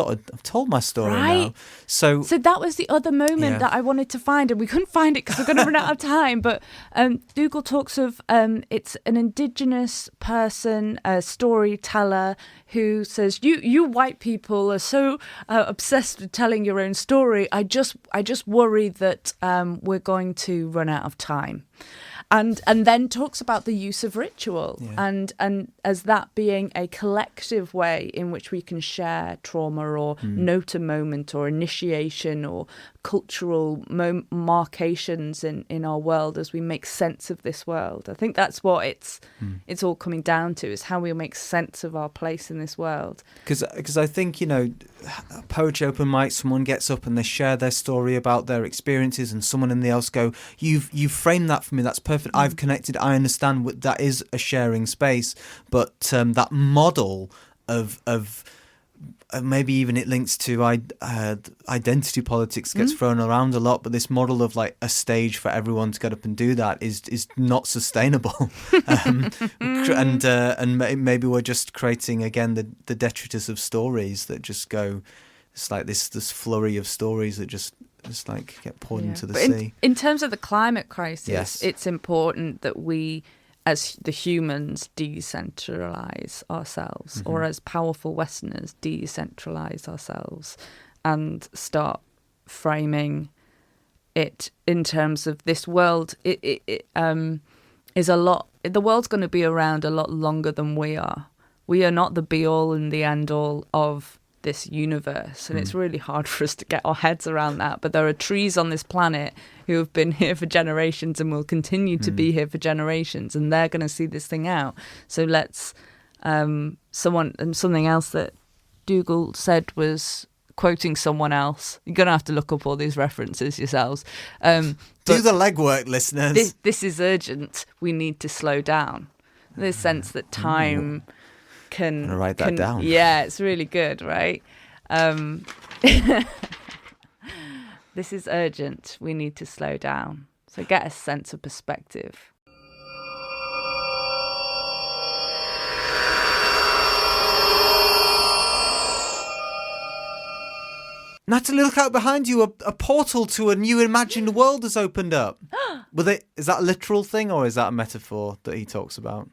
told my story now. So that was the other moment that I wanted to find, and we couldn't find it because we're going to run out of time. But Dougald talks of it's an Indigenous person, a storyteller, who says, you white people are so obsessed with telling your own story. I just worry that we're going to run out of time. And then talks about the use of ritual and as that being a collective way in which we can share trauma or note a moment or initiation or cultural marcations in our world as we make sense of this world. I think that's what it's all coming down to, is how we make sense of our place in this world. Because I think, poetry open mic, someone gets up and they share their story about their experiences, and someone in the else go, you've framed that for me, that's perfect, I've connected, I understand what that is, a sharing space. But that model of maybe even it links to identity politics gets thrown around a lot, but this model of like a stage for everyone to get up and do that is not sustainable. And maybe we're just creating again the detritus of stories that just go. It's like this flurry of stories that just like get poured into the sea. In terms of the climate crisis, it's important that we, as the humans, decentralize ourselves, or as powerful Westerners, decentralize ourselves and start framing it in terms of this world. It is a lot. The world's going to be around a lot longer than we are. We are not the be all and the end all of this universe, and it's really hard for us to get our heads around that. But there are trees on this planet who have been here for generations and will continue to be here for generations, and they're going to see this thing out. So let's something else that Dougald said was quoting someone else. You're going to have to look up all these references yourselves. Do the legwork, listeners. This is urgent. We need to slow down. This sense that time can write that down. Yeah, it's really good, right? This is urgent. We need to slow down. So get a sense of perspective. Natalie, look out behind you. A portal to a new imagined world has opened up. Is that a literal thing, or is that a metaphor that he talks about?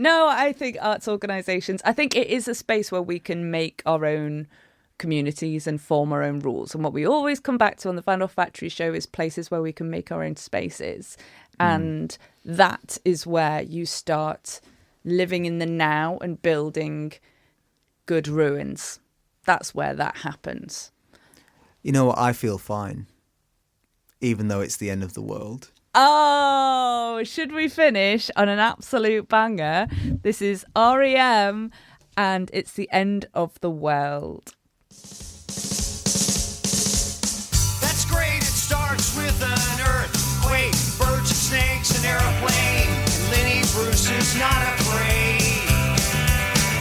No, I think arts organisations, I think it is a space where we can make our own communities and form our own rules. And what we always come back to on the Vandal Factory show is places where we can make our own spaces. And that is where you start living in the now and building good ruins. That's where that happens. You know what? I feel fine, even though it's the end of the world. Oh, should we finish on an absolute banger? This is R.E.M. and it's the end of the world. That's great, it starts with an earthquake, birds and snakes, an airplane, and Lenny Bruce is not afraid.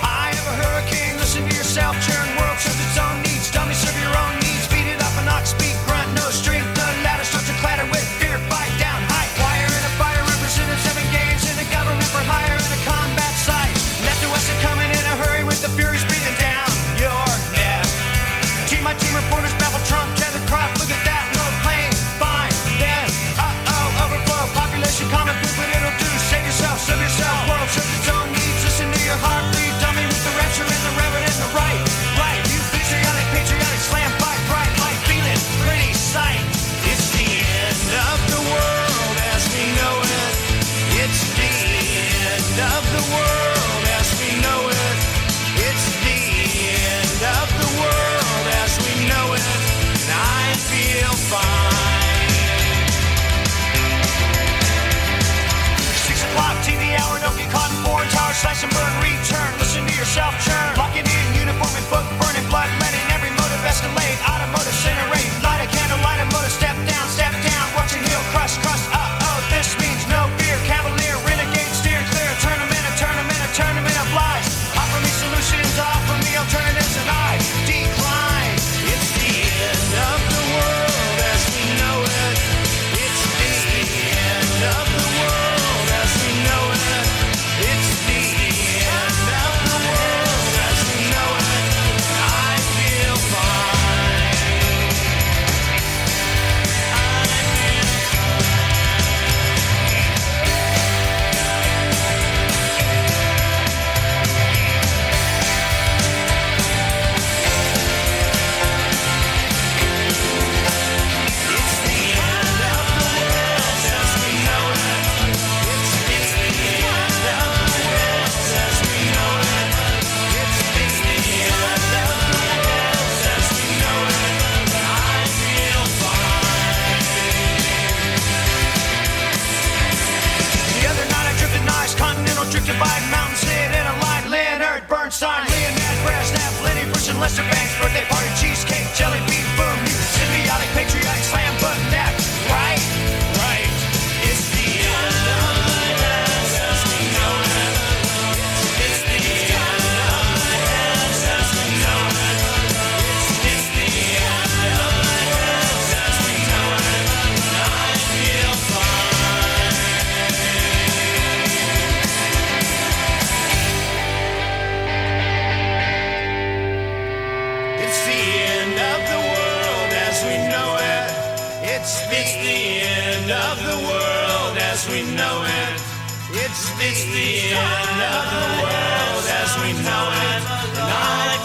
I have a hurricane, listen to yourself, churn, world serves its own needs, dummy serve your own needs, beat it up an ox, speak, grunt, no strength, the ladder starts to clatter with fear, fight down, high, wire and a fire, represented 7 games in a government for hire and a combat site, left to us are coming in a hurry with the furies breathing down your neck. Team by team reporters babble Trump, Kevin Croft, look at that, no celebration, Lester Banks, birthday party, cheesecake, jelly bean, boom, you symbiotic, patriotic, slam button, that, right? Right. It's the end of the world as we know it. It's the end of the world as we know it. It's the end of the world as we know it. I feel fine. It's the end of the world as we know it. It's the end of the world as we know it. It's the end of the world as we know it. And I